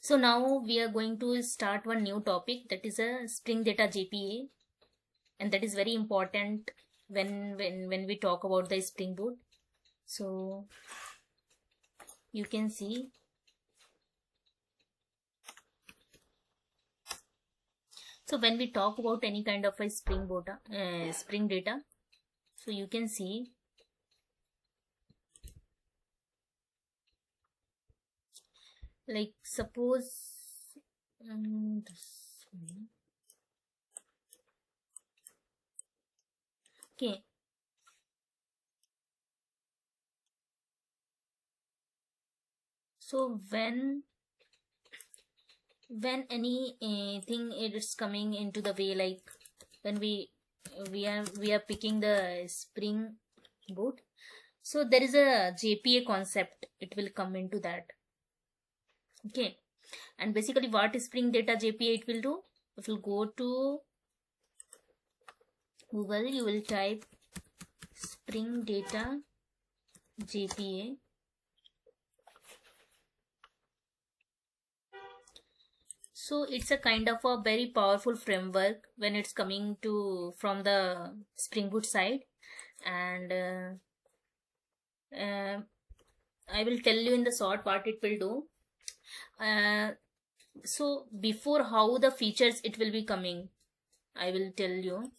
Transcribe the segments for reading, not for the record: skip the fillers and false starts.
So now we are going to start one new topic, that is a Spring Data JPA, and that is very important when we talk about the Spring Boot. So you can see when we talk about any kind of a Spring Data, so you can see like suppose okay. So when anything is coming into the way, like when we are picking the Spring Boot, so there is a JPA concept, it will come into that. Okay, and basically what is Spring Data JPA it will do, it will go to Google, you will type Spring Data JPA. So it's a kind of a very powerful framework when it's coming to from the Spring Boot side, and I will tell you in the short what it will do. So before how the features it will be coming, I will tell you.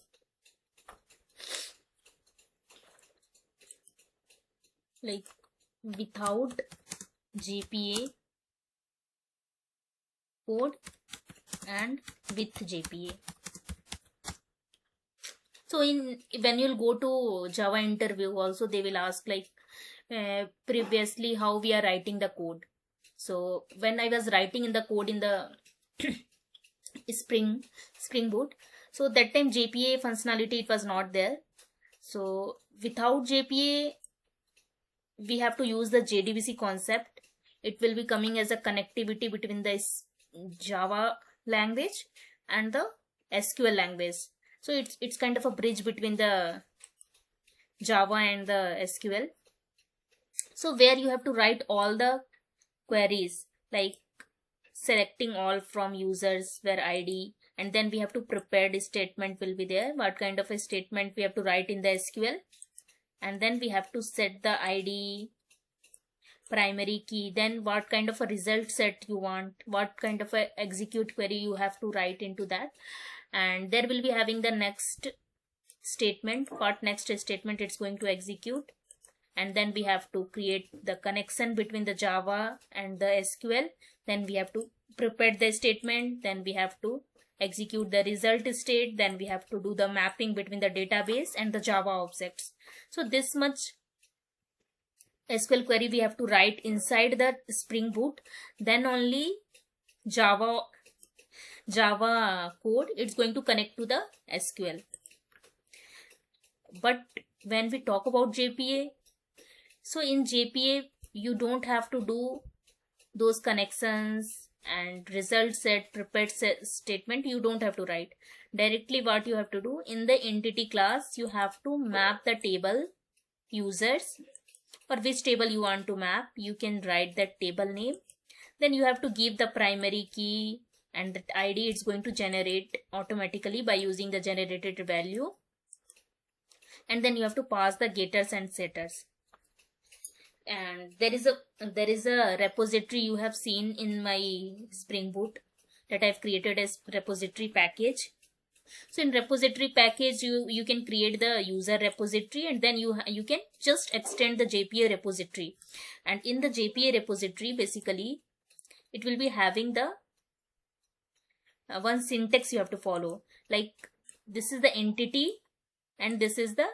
Like without JPA code and with JPA. So when you'll go to Java interview also, they will ask like previously how we are writing the code. So when I was writing in the code in the Spring Boot, so that time JPA functionality it was not there. So without JPA we have to use the JDBC concept. It will be coming as a connectivity between the Java language and the SQL language. So it's kind of a bridge between the Java and the SQL. So where you have to write all the queries, like selecting all from users where ID, and then we have to prepare the statement will be there, what kind of a statement we have to write in the SQL, and then we have to set the ID, primary key, then what kind of a result set you want, what kind of a execute query you have to write into that, and there will be having the next statement, what next statement it's going to execute, and then we have to create the connection between the Java and the SQL, then we have to prepare the statement, then we have to execute the result state, then we have to do the mapping between the database and the Java objects. So this much SQL query we have to write inside the Spring Boot, then only Java code it's going to connect to the SQL. But when we talk about JPA, so in JPA you don't have to do those connections and result set, prepared set statement, you don't have to write. Directly what you have to do, in the entity class you have to map the table users, or which table you want to map, you can write that table name, then you have to give the primary key, and that ID it's going to generate automatically by using the generated value, and then you have to pass the getters and setters. And there is a repository you have seen in my Spring Boot that I've created as repository package. So in repository package you can create the user repository, and then you can just extend the JPA repository, and in the JPA repository basically it will be having the one syntax you have to follow, like this is the entity and this is the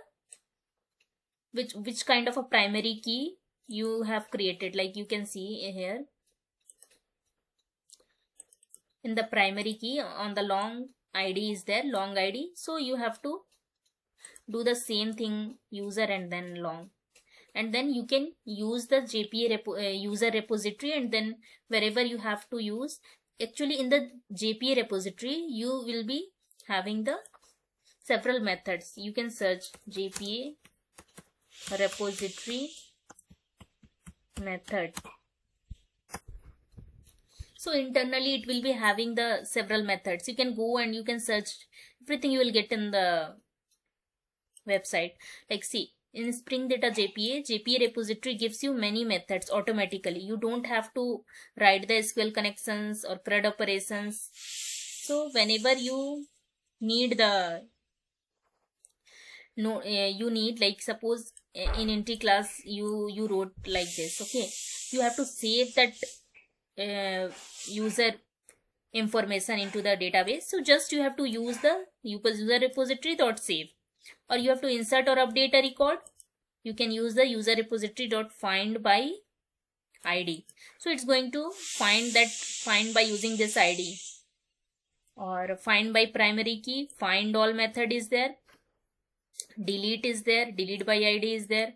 which kind of a primary key you have created. Like you can see here in the primary key on the long ID is there, long ID, so you have to do the same thing, user and then long, and then you can use the JPA user repository, and then wherever you have to use, actually in the JPA repository you will be having the several methods. You can search JPA repository method. So internally it will be having the several methods. You can go and you can search everything you will get in the website. Like see, in Spring Data JPA repository gives you many methods automatically. You don't have to write the SQL connections or CRUD operations. So whenever you need the you need, like suppose in entry class you wrote like this, okay, you have to save that user information into the database. So just you have to use the user repository dot save, or you have to insert or update a record, you can use the user repository dot find by id. So it's going to find by using this id, or find by primary key, find all method is there, delete is there, delete by id is there,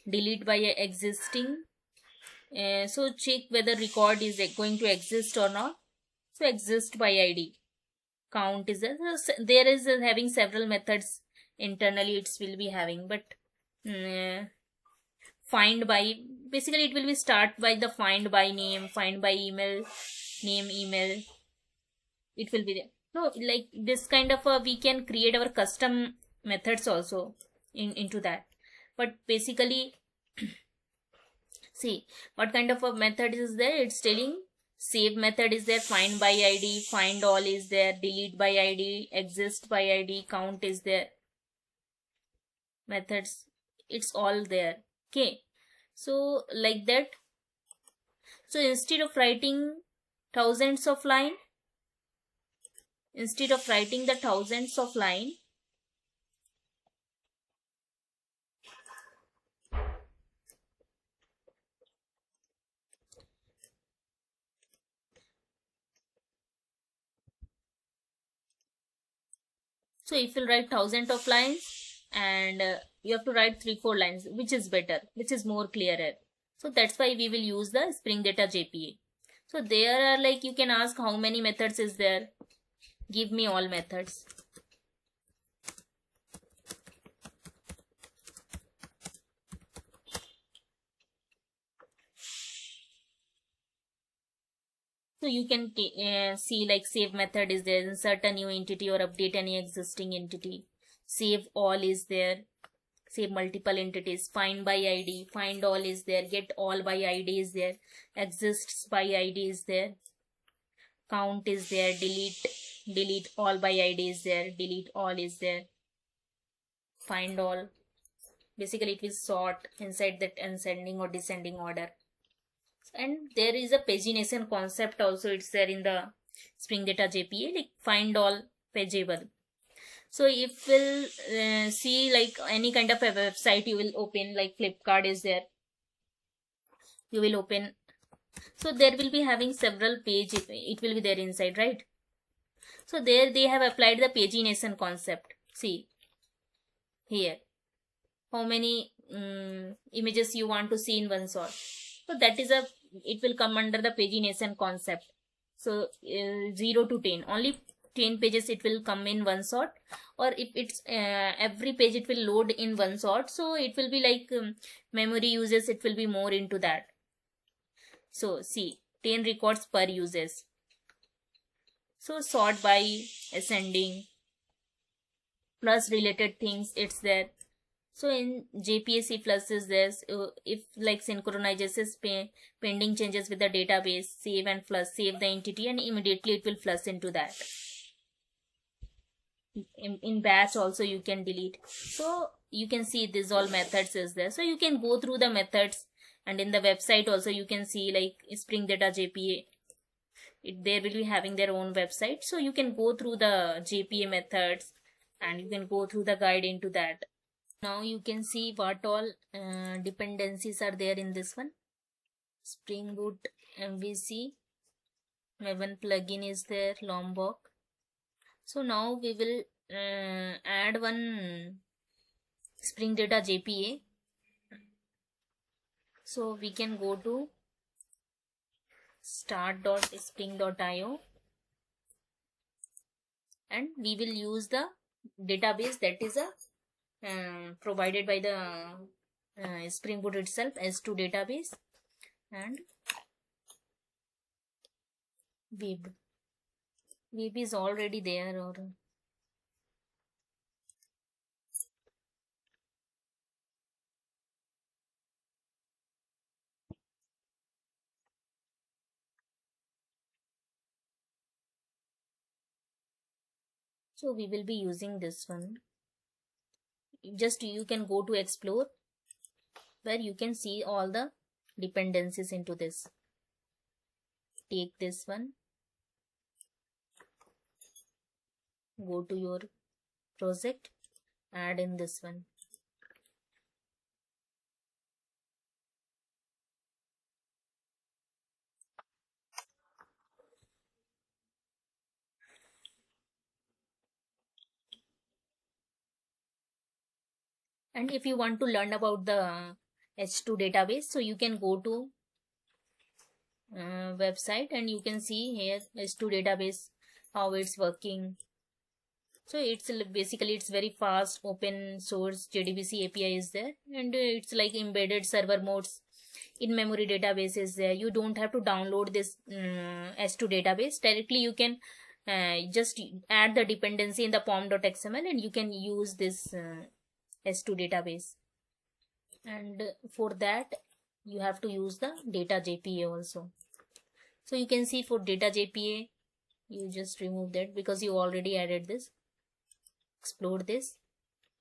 delete by existing. So check whether record is going to exist or not. So exist by id, count is there. So there is having several methods internally it will be having, but find by, basically it will be start by the find by name, find by email, name email, it will be there. No, like this kind of we can create our custom methods also into that. But basically see what kind of a method is there. It's telling save method is there, find by id, find all is there, delete by id, exist by id, count is there, methods, it's all there. Okay, so like that. So instead of writing thousands of line, instead of writing the thousands of line, so if you write thousands of lines and you have to write 3-4 lines, which is better, which is more clearer. So that's why we will use the Spring Data JPA. So there are, like, you can ask how many methods is there, give me all methods. So you can see like save method is there, insert a new entity or update any existing entity, save all is there, save multiple entities, find by id, find all is there, get all by id is there, exists by id is there, count is there, delete all by id is there, delete all is there, find all. Basically it will sort inside that ascending or descending order. And there is a pagination concept also, it's there in the Spring Data JPA, like find all pageable. So if we'll see like any kind of a website you will open, like Flipkart is there, you will open, so there will be having several page, it will be there inside, right? So there they have applied the pagination concept. See here how many images you want to see in one shot. So that is it will come under the pagination concept. So 0 to 10, only 10 pages it will come in one shot, or if it's every page it will load in one shot, so it will be like memory uses, it will be more into that. So see 10 records per uses. So sort by ascending plus related things, it's there. So in JPA plus is this, if like synchronizes pending changes with the database, save and flush, save the entity and immediately it will flush into that. In batch also you can delete. So you can see this all methods is there. So you can go through the methods, and in the website also you can see like Spring Data JPA. They will be having their own website. So you can go through the JPA methods and you can go through the guide into that. Now you can see what all dependencies are there in this one. Spring Boot MVC, Maven plugin is there, Lombok. So now we will add one Spring Data JPA. So we can go to start.spring.io and we will use the database that is provided by the Spring Boot itself, S2 database, and Web is already there, or so we will be using this one. Just you can go to explore, where you can see all the dependencies into this. Take this one, go to your project, add in this one. And if you want to learn about the H2 database, so you can go to website and you can see here H2 database, how it's working. So it's basically it's very fast open source JDBC API is there, and it's like embedded server modes, in memory database is there. You don't have to download this H2 database directly. You can just add the dependency in the pom.xml and you can use this H2 database. And for that you have to use the Data Jpa also. So you can see for Data Jpa, you just remove that because you already added this. Explore this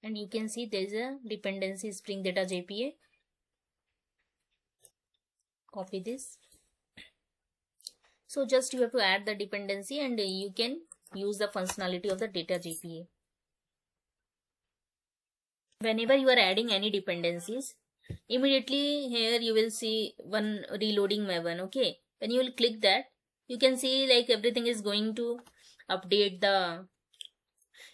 and you can see there is a dependency Spring Data Jpa. Copy this. So just you have to add the dependency and you can use the functionality of the Data Jpa. Whenever you are adding any dependencies, immediately here you will see one reloading Maven. Okay, when you will click that, you can see like everything is going to update the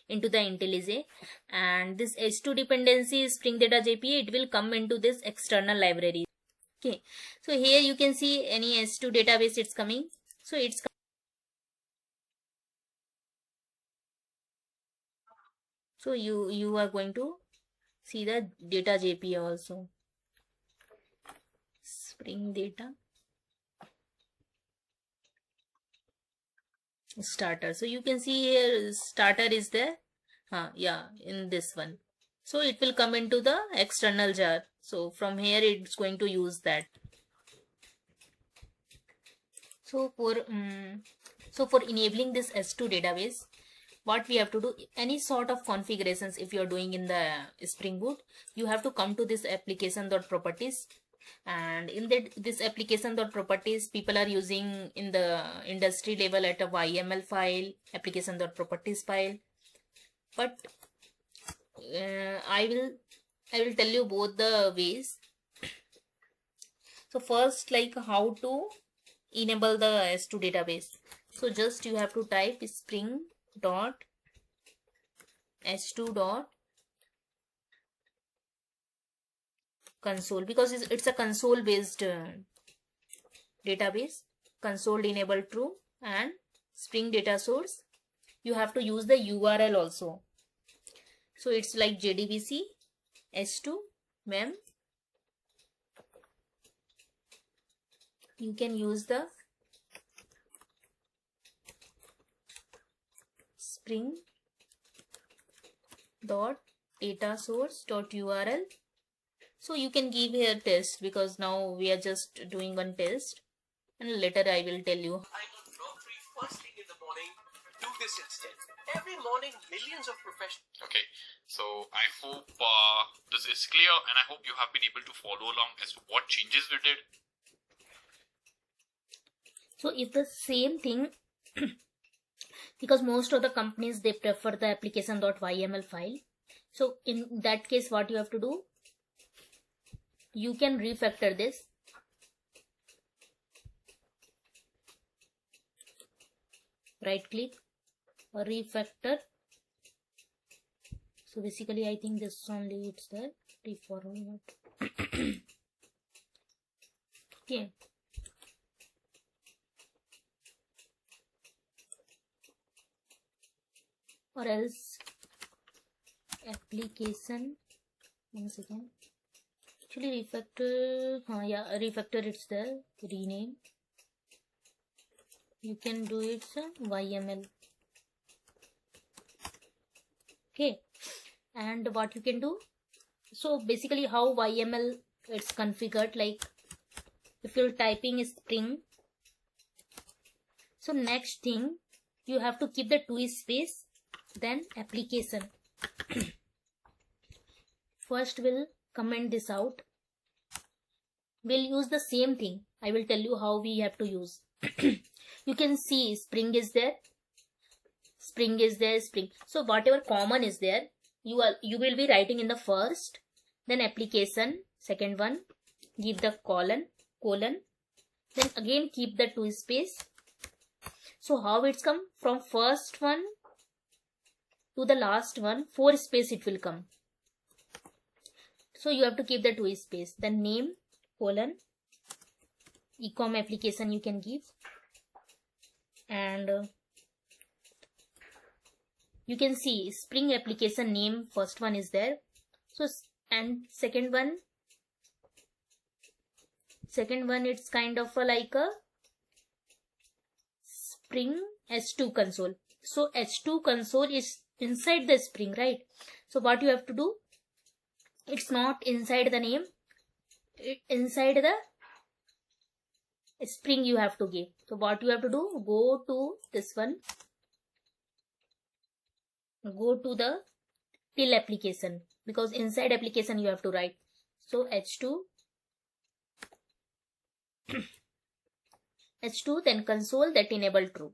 into the IntelliJ, and this H2 dependency Spring Data Jpa, it will come into this external library. Okay, so here you can see any H2 database it's coming. So it's so you are going to see the Data Jpa also. Spring Data starter. So you can see here starter is there. Yeah, in this one. So it will come into the external jar. So from here it's going to use that. So for enabling this S2 database, what we have to do, any sort of configurations if you are doing in the Spring Boot, you have to come to this application.properties, and in that this application.properties people are using in the industry level at a YML file, application.properties file. But I will tell you both the ways. So first, like how to enable the S2 database. So just you have to type spring dot h2 dot console, because it's a console based database. Console enable true, and Spring Data Source you have to use the URL also. So it's like JDBC h2 mem. You can use the spring dot data source dot URL. So you can give here test, because now we are just doing one test, and later I will tell you. I need grocery first thing in the morning. Do this instead. Every morning, millions of professionals. Okay, so I hope this is clear, and I hope you have been able to follow along as to what changes we did. So it's the same thing because most of the companies, they prefer the application.yml file. So in that case, what you have to do, you can refactor this. Right click or refactor. So basically I think this only it's there, reformat. Okay, or else application, once again, actually refactor, yeah, refactor it's there, rename. you can do it YML. Okay, and what you can do, so basically how YML it's configured, like if you're typing Spring, so next thing you have to keep the 2 space, then application. First we'll comment this out. We'll use the same thing. I will tell you how we have to use. You can see Spring is there, Spring is there, Spring. So whatever common is there, you will be writing in the first, then application, second one, give the colon, then again keep the 2 space. So how it's come from first one to the last one, 4 space it will come. So you have to keep the 2 space. Then name, colon, ecom application you can give, and you can see Spring application name, first one is there. So and second one it's kind of like a Spring H2 console. So H2 console is inside the Spring, right? So what you have to do, it's not inside the name, inside the Spring you have to give. So what you have to do, go to this one, go to the till application, because inside application you have to write. So H2 then console, that enable true.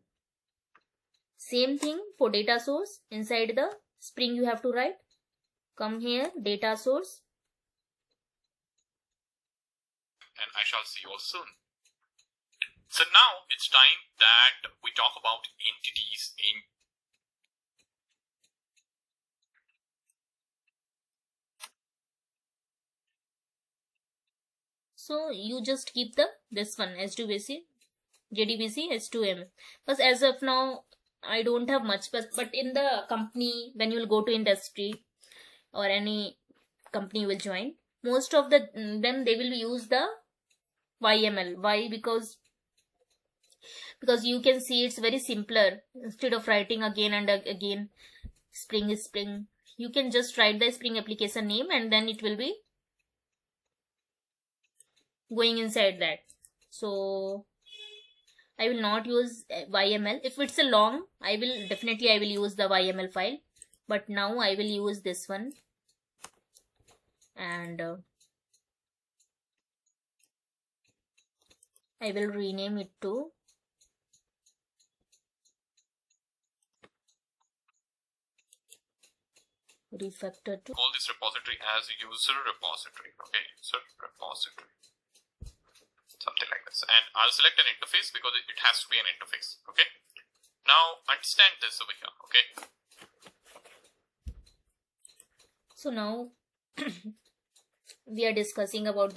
Same thing for data source, inside the Spring you have to write, come here, data source, and I shall see you all soon. So now it's time that we talk about entities in so you just keep this one H2BC, JDBC, H2M, because as of now I don't have much, but in the company, when you will go to industry or any company you will join, most of them they will use the YML. Why? Because you can see it's very simpler. Instead of writing again and again Spring is Spring, you can just write the Spring application name and then it will be going inside that. So I will not use YML. If it's a long, I will use the YML file, but now I will use this one, and I will rename it to refactor to call this repository as user repository. Okay, user repository, something like this, and I'll select an interface because it has to be an interface. Okay, now understand this over here. Okay, so now we are discussing about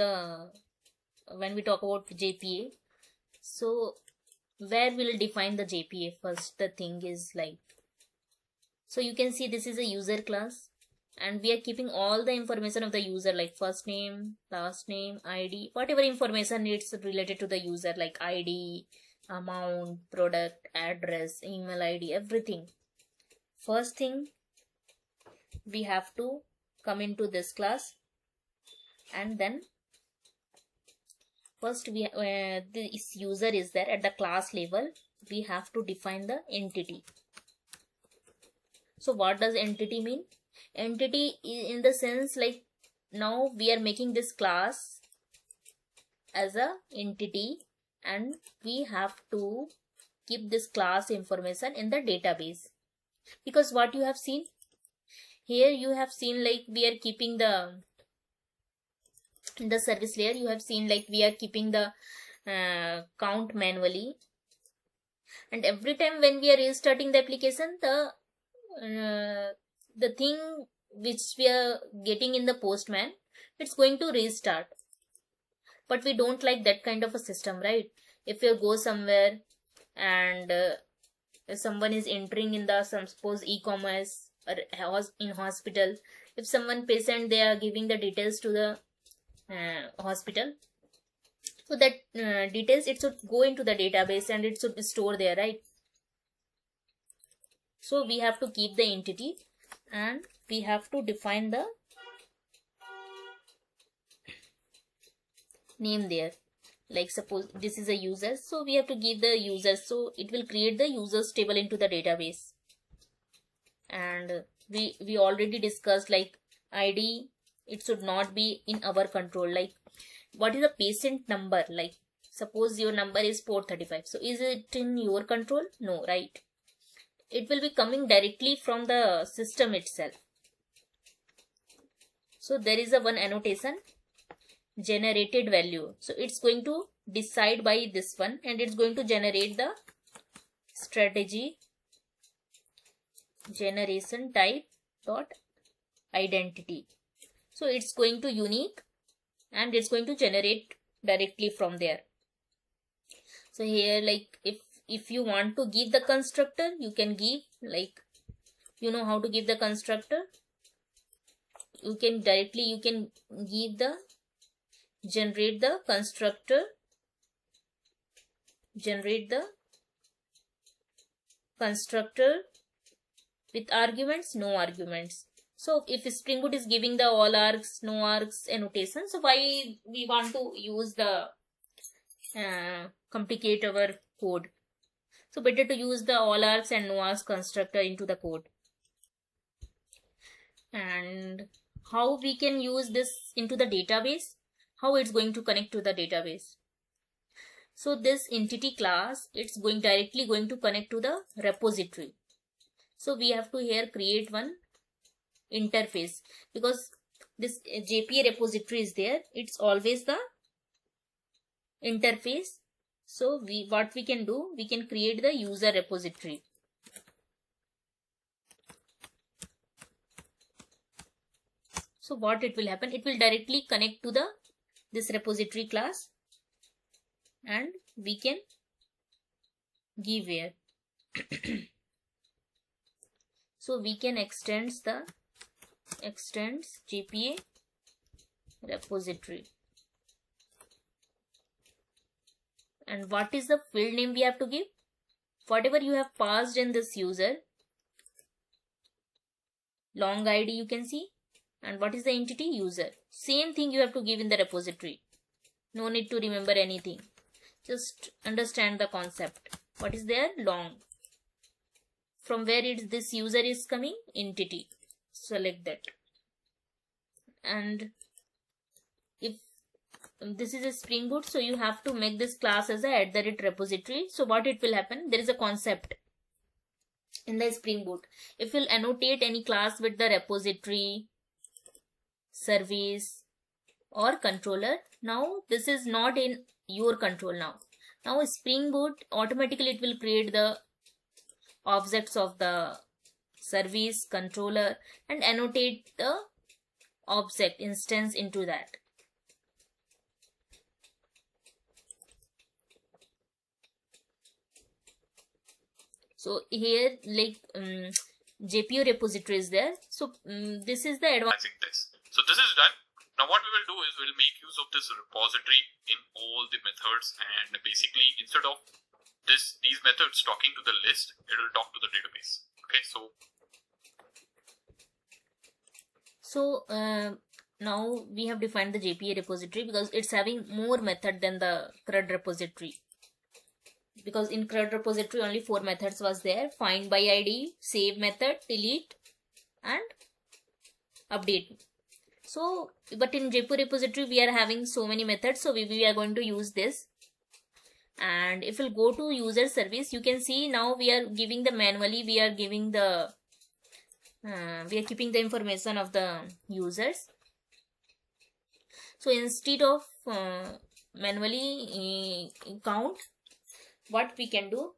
when we talk about JPA, so where we'll define the JPA first. The thing is like, so you can see this is a user class, and we are keeping all the information of the user, like first name, last name, ID, whatever information it's related to the user, like ID, amount, product, address, email ID, everything. First thing, we have to come into this class, and then first this user is there. At the class level, we have to define the entity. So what does entity mean? Entity in the sense, like, now we are making this class as a entity, and we have to keep this class information in the database. Because what you have seen here, you have seen like we are keeping in the service layer, you have seen like we are keeping the count manually, and every time when we are restarting the application, the thing which we are getting in the Postman, it's going to restart. But we don't like that kind of a system, right? If you go somewhere and someone is entering in the suppose e-commerce or in hospital, if someone patient, they are giving the details to the hospital, So that details, it should go into the database and it should store there, right? So we have to keep the entity and we have to define the name there. Like suppose this is a user, so we have to give the user, so it will create the users table into the database. And we already discussed, like ID, it should not be in our control. Like what is the patient number? Like suppose your number is 435, so is it in your control? No, right? It will be coming directly from the system itself. So there is a one annotation, generated value. So it's going to decide by this one and it's going to generate the strategy generation type dot identity. So it's going to unique and it's going to generate directly from there. So here, like if you want to give the constructor, you can give, like you know how to give the constructor. You can directly, you can give the generate the constructor, generate the constructor with arguments, no arguments. So if Spring Boot is giving the all args, no args annotation, so why we want to use the complicate our code? So better to use the all args and no args constructor into the code. And how we can use this into the database? How it's going to connect to the database? So this entity class, it's directly going to connect to the repository. So we have to here create one interface, because this JPA repository is there, it's always the interface. So what we can do, we can create the user repository. So what it will happen, it will directly connect to this repository class and we can give here. So we can extends JPA repository. And what is the field name we have to give? Whatever you have passed in this user, long ID you can see, and what is the entity? User. Same thing you have to give in the repository. No need to remember anything. Just understand the concept. What is there? Long. From where this user is coming? Entity. Select that. And if this is a Spring Boot, so you have to make this class as a @repository. So what it will happen? There is a concept in the Spring Boot. If you'll annotate any class with the repository, service or controller, now this is not in your control now. Now Spring Boot automatically it will create the objects of the service, controller and annotate the object instance into that. So here like JPA repository is there. So this is the advanced. So this is done. Now what we will do is we'll make use of this repository in all the methods, and basically instead of these methods talking to the list, it will talk to the database. Okay, so now we have defined the JPA repository because it's having more method than the CRUD repository. Because in CRUD repository only 4 methods was there: find by ID, save method, delete and update. So but in JPA repository we are having so many methods, so we are going to use this. And if we'll go to user service, you can see now we are giving the manually, we are giving the we are keeping the information of the users. So instead of manually count, what we can do,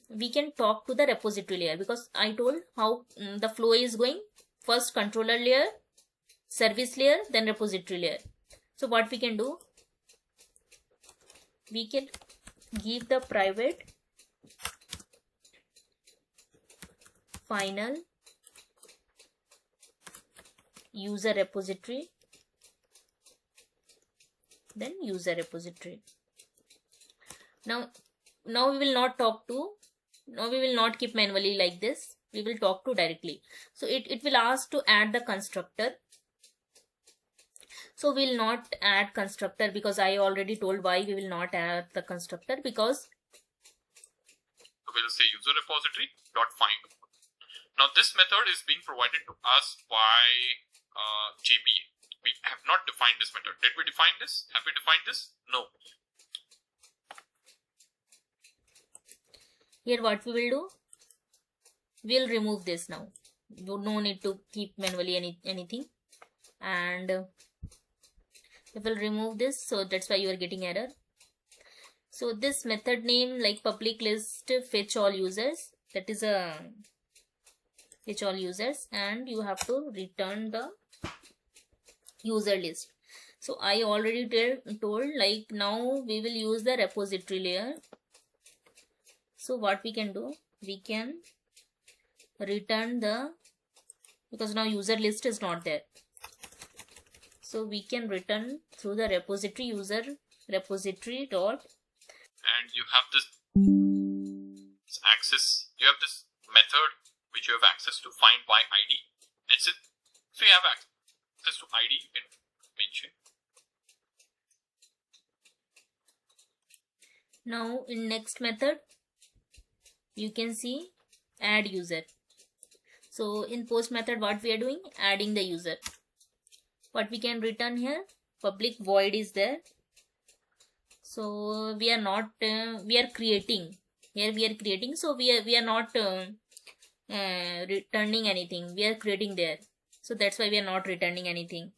we can talk to the repository layer, because I told how the flow is going. First controller layer, service layer, then repository layer. So what we can do, we can give the private final user repository then user repository. Now we will not keep manually like this. We will talk to directly. So it will ask to add the constructor. So we will not add constructor because I already told why we will not add the constructor, because we'll say user repository dot find. Now this method is being provided to us by JPA. We have not defined this method. Did we define this? Have we defined this? No. Here what we will do, we'll remove this now. No need to keep manually anything, and we will remove this. So that's why you are getting error. So this method name, like public list fetch all users, that is a fetch all users, and you have to return the user list. So I already told, like, now we will use the repository layer. So what we can do, we can return because now user list is not there, so we can return through the repository user repository dot, and you have this access, you have this method which you have access to, find by ID. That's it. So you have access to ID, you can mention. Now in next method you can see add user. So in post method what we are doing, adding the user. What we can return here, public void is there. So we are not we are creating here, so we are not returning anything, we are creating there, so that's why we are not returning anything.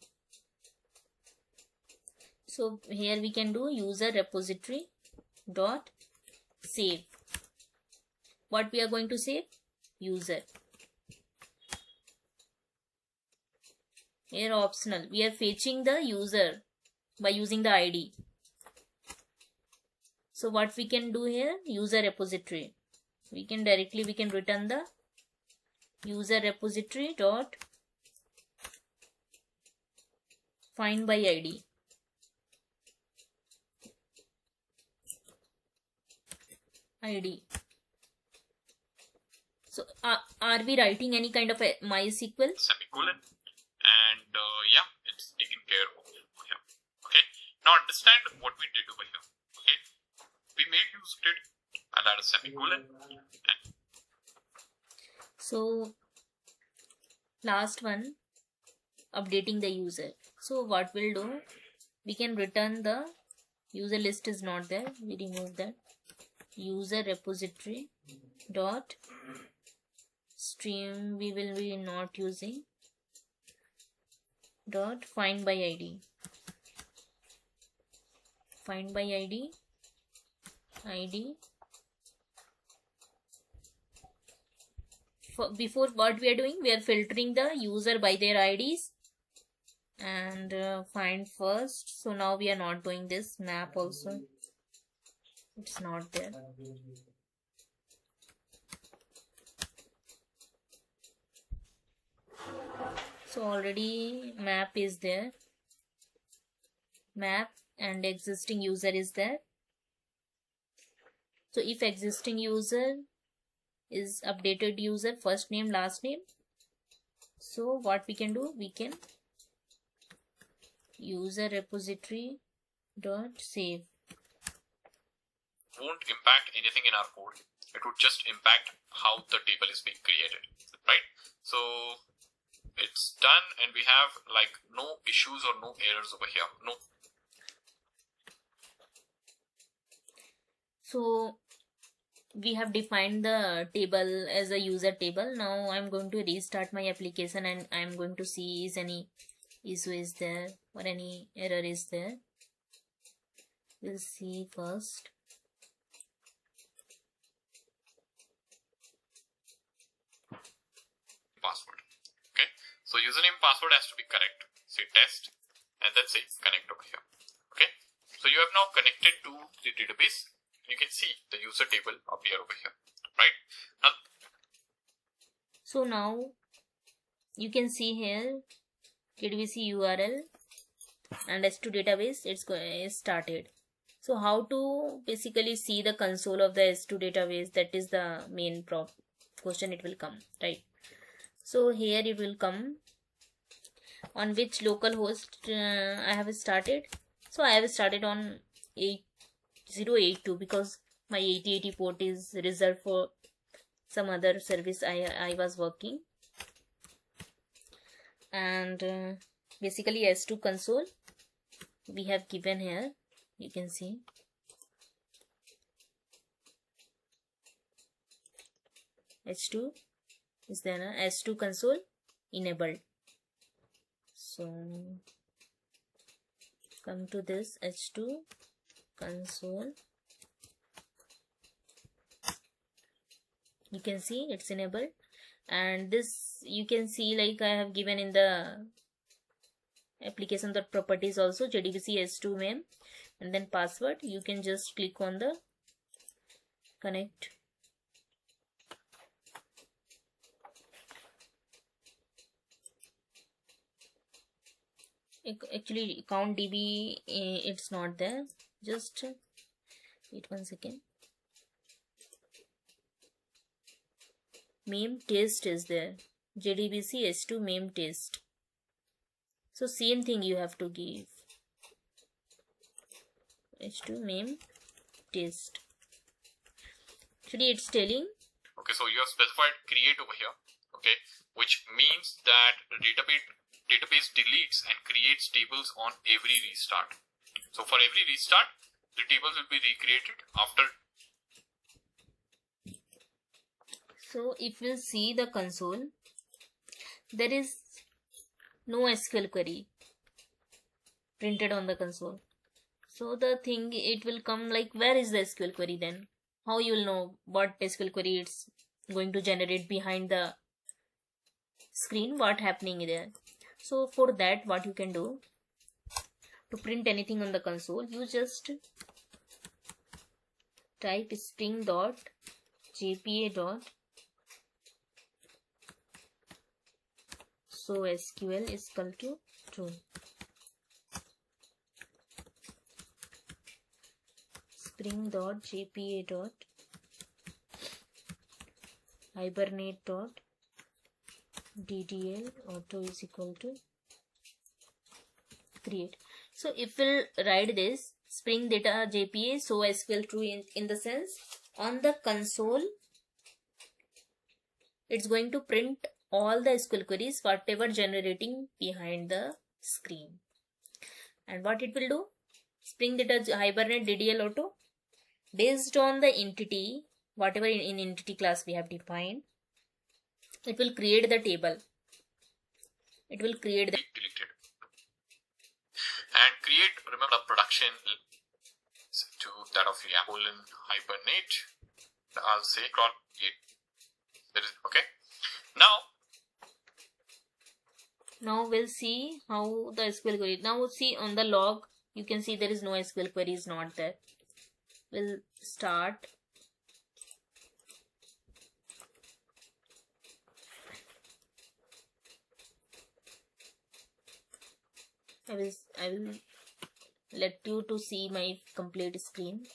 So here we can do user repository dot save. What we are going to save, user. Here optional, we are fetching the user by using the ID. So what we can do here, user repository, we can return the user repository dot find by ID. So are we writing any kind of a MySQL? Semicolon, and yeah, it's taken care of here. Okay, now understand what we did over here. Okay, we made use did, I'll add a semicolon. And so last one, updating the user. So what we'll do, we can return the user list is not there, we remove that. User repository dot stream, we will be not using, dot find by ID. Find by ID. Before what we are doing, we are filtering the user by their IDs and find first. So now we are not doing this. Map also, it's not there. So already map is there, map, and existing user is there. So if existing user is updated user, first name last name, so what we can do, we can user repository dot save. Won't impact anything in our code, it would just impact how the table is being created, right? So it's done, and we have like no issues or no errors over here. No. So we have defined the table as a user table. Now I'm going to restart my application and I'm going to see is any issue is there or any error is there. We'll see first. Password. Okay, so username password has to be correct. Say test and then say connect over here. Okay, so you have now connected to the database. You can see the user table appear over here, right? Now, so now you can see here JDBC URL and S2 database is started. So how to basically see the console of the S2 database, that is the main question it will come, right? So here it will come on which local host I have started. So I have started on 8082 because my 8080 port is reserved for some other service I was working. And basically S2 console we have given here, you can see. H2 is there, S2 console enabled. So come to this H2 console, you can see it's enabled. And this you can see, like I have given in the application.properties also, JDBC S2 mem, and then password. You can just click on the connect. Actually count DB it's not there, just wait 1 second. Meme test is there, JDBC S2 meme test. So same thing you have to give, H2 meme test. Actually it's telling. Okay, so you have specified create over here, okay, which means that the database deletes and creates tables on every restart. So for every restart, the tables will be recreated after. So if you see the console, there is no SQL query printed on the console. So the thing, it will come like, where is the SQL query then? How you will know what SQL query it's going to generate behind the screen, what happening there? So for that, what you can do to print anything on the console, you just type spring.jpa. So SQL is equal to true. Spring.jpa. Hibernate.ddl auto is equal to create. So if we'll write this Spring Data Jpa so SQL true in the sense, on the console it's going to print all the SQL queries whatever generating behind the screen. And what it will do, Spring Data Hibernate DDL auto, based on the entity, whatever in entity class we have defined, it will create the table. It will create the deleted. And create, remember the production to that of colon hibernate. I'll say create. There is, okay. Now we'll see how the SQL query. Now see on the log, you can see there is no SQL query is not there. We'll start. I will let you to see my complete screen.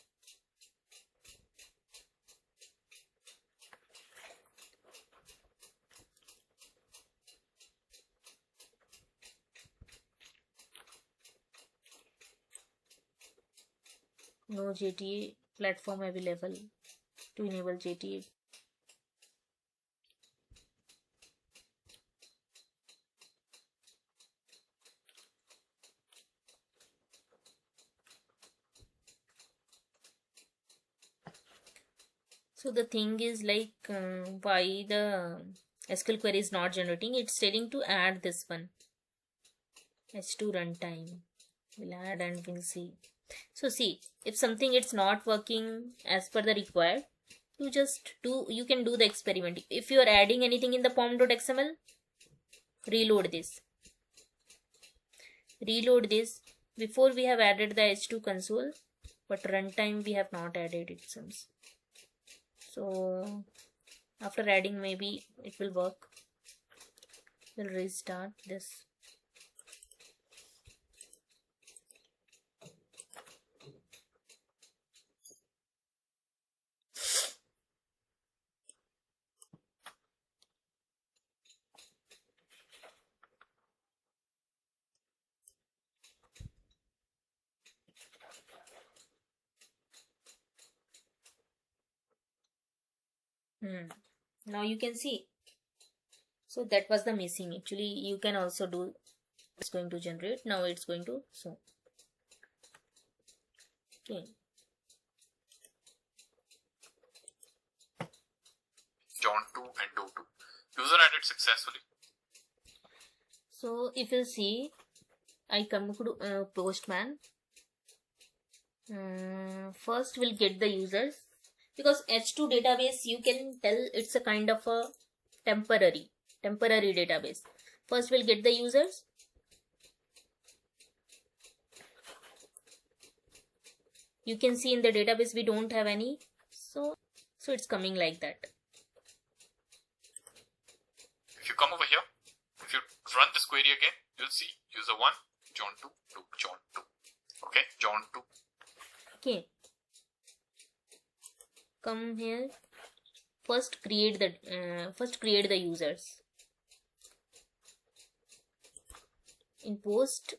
No JTA platform available to enable JTA. So the thing is like why the SQL query is not generating, it's telling to add this one, H2 runtime. We'll add and we'll see. So see, if something it's not working as per the required, you can do the experiment. If you are adding anything in the pom.xml, reload this. Before we have added the H2 console, but runtime we have not added, it seems. So after adding, maybe it will work. We'll restart this. Now you can see. So that was the missing. Actually, you can also do. It's going to generate. Now it's going to show. Okay. John 2 and Do 2. User added successfully. So if you see, I come to Postman. First we'll get the users, because H2 database, you can tell it's a kind of a temporary database. First we'll get the users. You can see in the database we don't have any, so it's coming like that. If you come over here, if you run this query again, you'll see user 1, John 2, John 2. Okay, John 2. Okay. Come here. First create the users. In post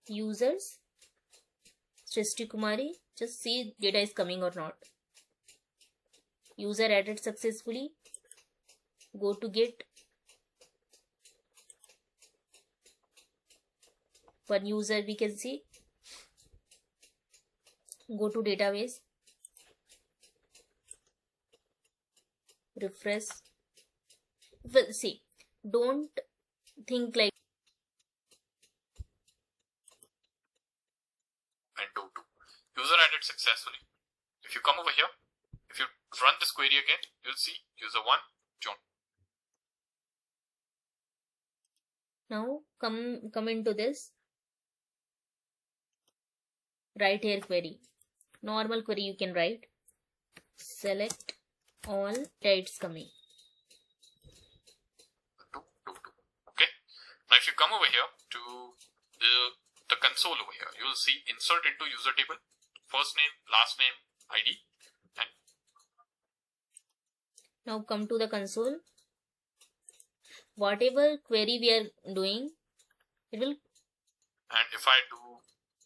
users, Srishti Kumari, just see data is coming or not. User added successfully. Go to get. One user we can see. Go to database. Refresh. Well, see, don't think like And Do 2. User added successfully. If you come over here, if you run this query again, you'll see user 1, John. now come into this. Write here query. Normal query you can write. Select all, it's coming. 2, 2, 2. Okay. Now if you come over here to the console over here, you will see insert into user table, first name, last name, ID, and Now come to the console. Whatever query we are doing, it will. and if I do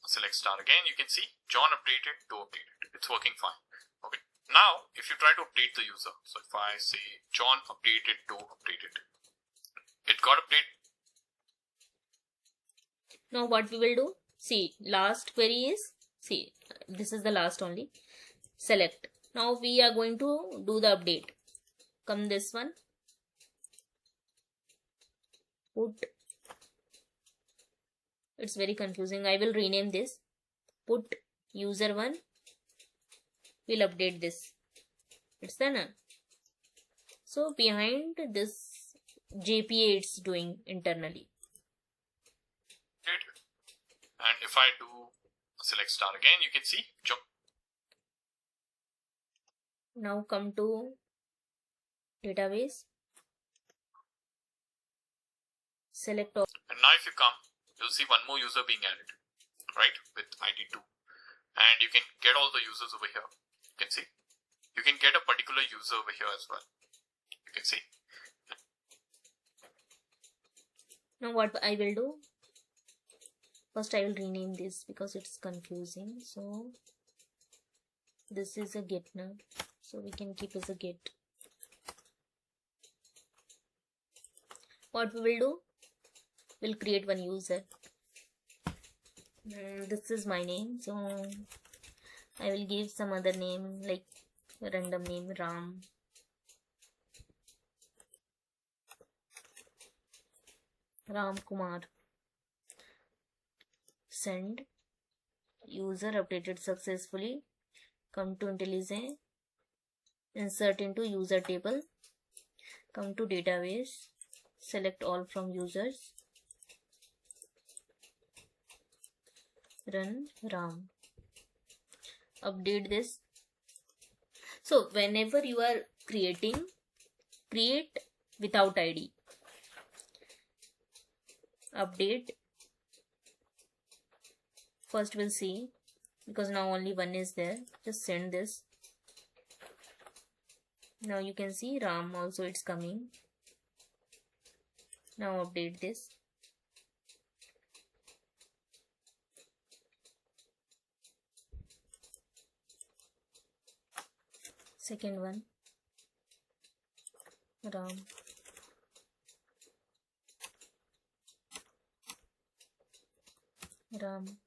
select star again, you can see John updated, Do updated. It's working fine. Okay. Now if you try to update the user, so if I say John updated, Do updated, it got updated. Now what we will do? See, last query is, see, this is the last only. Select. Now we are going to do the update. Come this one. Put. It's very confusing. I will rename this. Put user 1. We'll update this. It's done. So behind this JPA it's doing internally. And if I do select star again, you can see John. Now come to database. Select all. And now if you come, you'll see one more user being added, right, with ID 2. And you can get all the users over here. You can see. You can get a particular user over here as well. You can see. Now what I will do? First I will rename this because it's confusing. So this is a get now. So we can keep as a get. What we will do? We'll create one user. This is my name. So I will give some other name, like a random name, Ram. Ram Kumar. Send. User updated successfully. Come to IntelliJ. Insert into user table. Come to database. Select all from users. Run Ram. Update this. So whenever you are creating, create without ID. Update. First we'll see, because now only one is there. Just send this. Now you can see Ram also it's coming. Now update this. Second one. Ram. Ram.